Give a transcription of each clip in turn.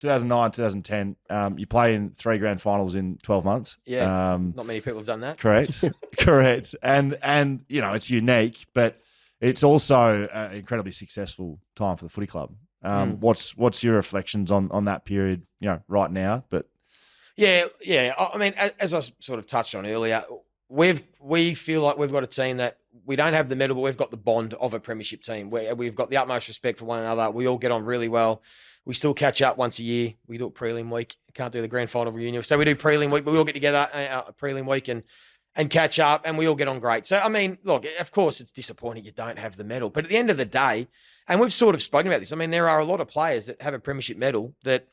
2009, 2010, you play in 3 grand finals in 12 months. Yeah, not many people have done that. Correct, correct. And it's unique, but it's also an incredibly successful time for the footy club. What's your reflections on that period, right now? But Yeah. I mean, as I sort of touched on earlier, we feel like we've got a team that we don't have the medal, but we've got the bond of a premiership team where we've got the utmost respect for one another. We all get on really well. We still catch up once a year. We do a prelim week. Can't do the grand final reunion. So we do prelim week, but we all get together a prelim week and catch up, and we all get on great. So, I mean, look, of course it's disappointing you don't have the medal. But at the end of the day, and we've sort of spoken about this, I mean, there are a lot of players that have a premiership medal that,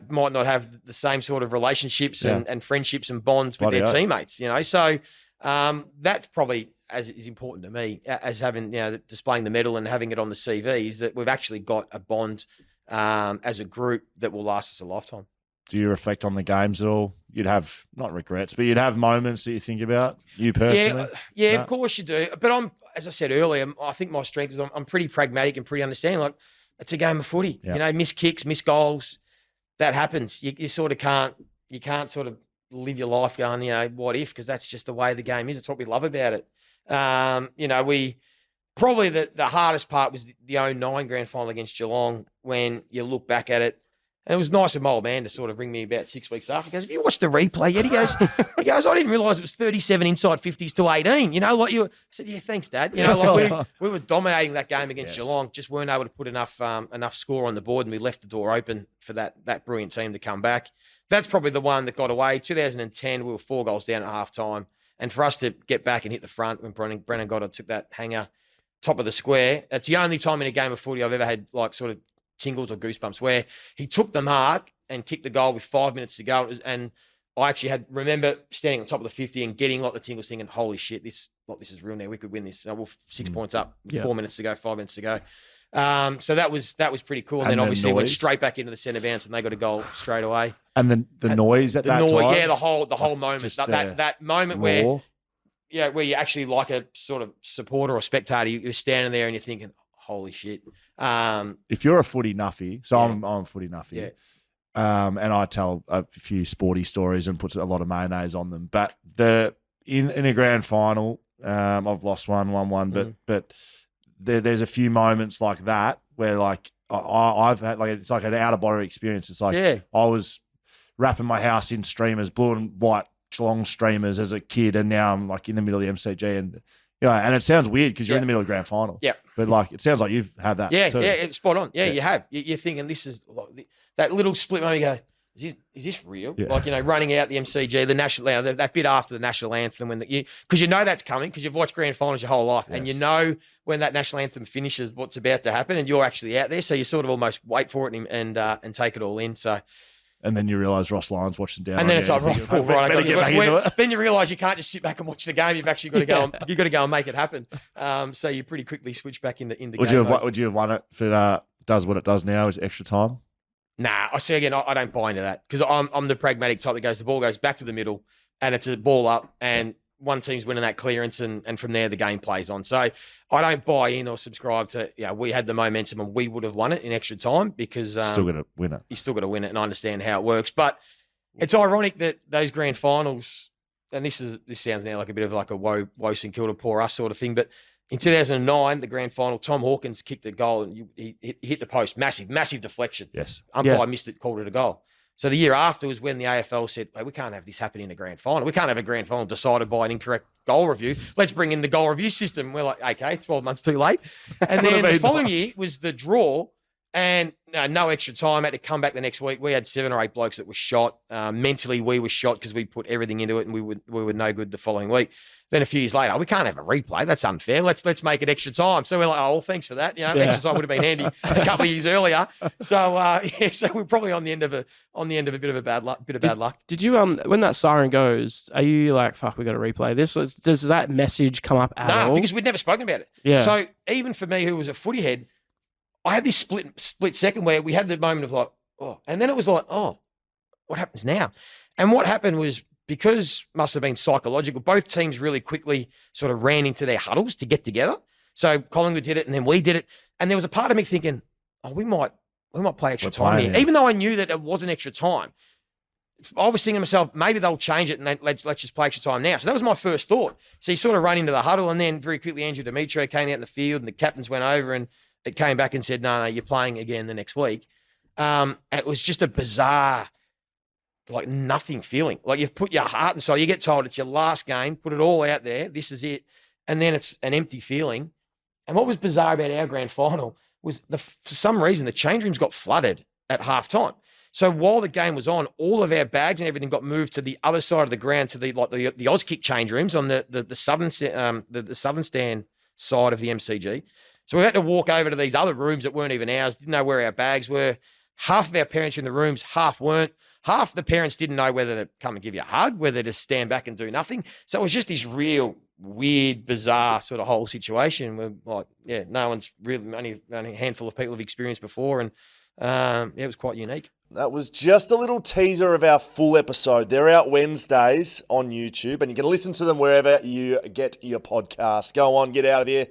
might not have the same sort of relationships and friendships and bonds with their teammates, So that's probably as is important to me as having, displaying the medal and having it on the CV is that we've actually got a bond as a group that will last us a lifetime. Do you reflect on the games at all? You'd have, not regrets, but you'd have moments that you think about, you personally? Yeah, no? Of course you do. But as I said earlier, I think my strength is I'm pretty pragmatic and pretty understanding. Like, it's a game of footy. Yeah. Missed kicks, missed goals, that happens. You sort of can't sort of live your life going, what if, because that's just the way the game is. It's what we love about it. We probably the hardest part was the 2009 grand final against Geelong when you look back at it. And it was nice of my old man to sort of ring me about 6 weeks after. He goes, have you watched the replay yet? He goes, I didn't realise it was 37 inside 50s to 18. I said, yeah, thanks, Dad. We were dominating that game against Geelong, just weren't able to put enough score on the board, and we left the door open for that brilliant team to come back. That's probably the one that got away. 2010, we were 4 goals down at halftime. And for us to get back and hit the front when Brennan Goddard took that hanger top of the square, it's the only time in a game of footy I've ever had like sort of tingles or goosebumps where he took the mark and kicked the goal with 5 minutes to go. And I actually remember standing on top of the 50 and getting like the tingles thinking, holy shit, this is real now. We could win this. We're 6 points up, 4 minutes to go, 5 minutes to go. So that was pretty cool. And then obviously went straight back into the centre bounce and they got a goal straight away. And the noise at that time? Yeah, the whole moment. That moment where you're actually like a sort of supporter or spectator. You're standing there and you're thinking, holy shit. If you're a footy nuffy, so I'm a footy nuffy, and I tell a few sporty stories and put a lot of mayonnaise on them. But in a grand final, I've lost one, but there's a few moments like that where like I've had like it's like an out of body experience. It's like I was wrapping my house in streamers, blue and white Geelong streamers as a kid, and now I'm like in the middle of the MCG and. And it sounds weird because you're in the middle of the grand final. Yeah. But like, it sounds like you've had that too. Yeah, it's spot on. Yeah, you have. You're thinking this is like, that little split moment. You go, is this real? Yeah. Like, running out the MCG, the national, that bit after the national anthem because that's coming because you've watched grand finals your whole life, and when that national anthem finishes, what's about to happen, and you're actually out there, so you sort of almost wait for it and take it all in. So. And then you realise Ross Lyon's watching down. And then it's like, right. Then you realise you can't just sit back and watch the game. You've actually got to go. You've got to go and make it happen. So you pretty quickly switch back into game. Would you have won it if it does what it does now? Is extra time? Nah, I see again. I don't buy into that because I'm the pragmatic type that goes. The ball goes back to the middle, and it's a ball up, and one team's winning that clearance, and from there the game plays on. So I don't buy in or subscribe to, we had the momentum and we would have won it in extra time because still got to win it. You still got to win it, and I understand how it works. But it's ironic that those grand finals, and this sounds now like a bit of like a woe St Kilda, poor us sort of thing, but in 2009, the grand final, Tom Hawkins kicked the goal and he hit the post, massive deflection. Yes, umpire missed it, called it a goal. So the year after was when the AFL said, hey, we can't have this happen in a grand final. We can't have a grand final decided by an incorrect goal review. Let's bring in the goal review system. We're like, okay, 12 months too late. And then the following year was the draw and no extra time. Had to come back the next week. We had 7 or 8 blokes that were shot. Mentally, we were shot because we put everything into it and we were no good the following week. Then a few years later, we can't have a replay. That's unfair. Let's make it extra time. So we're like, oh, well, thanks for that. Extra time would have been handy a couple of years earlier. So so we're probably on the end of a bit of bad luck. Did you when that siren goes, are you like, fuck, we got to replay this? Does that message come up at all? No, because we'd never spoken about it. Yeah. So even for me, who was a footy head, I had this split second where we had the moment of like, oh, and then it was like, oh, what happens now? And what happened was, because must have been psychological, both teams really quickly sort of ran into their huddles to get together. So Collingwood did it and then we did it. And there was a part of me thinking, oh, we might we might play extra We're time playing here. it. Even though I knew that it wasn't extra time, I was thinking to myself, maybe they'll change it and let's just play extra time now. So that was my first thought. So you sort of run into the huddle, and then very quickly Andrew Demetrio came out in the field, and the captains went over, and it came back and said, no, you're playing again the next week. It was just a bizarre, like nothing feeling. Like you've put your heart and soul. You get told it's your last game, put it all out there. This is it. And then it's an empty feeling. And what was bizarre about our grand final was for some reason the change rooms got flooded at halftime. So while the game was on, all of our bags and everything got moved to the other side of the ground, to the Auskick change rooms on the southern stand side of the MCG. So we had to walk over to these other rooms that weren't even ours. Didn't know where our bags were. Half of our parents were in the rooms, half weren't. Half the parents didn't know whether to come and give you a hug, whether to stand back and do nothing. So it was just this real weird, bizarre sort of whole situation where, like, yeah, no one's really, only a handful of people have experienced before, and it was quite unique. That was just a little teaser of our full episode. They're out Wednesdays on YouTube, and you can listen to them wherever you get your podcast. Go on, get out of here.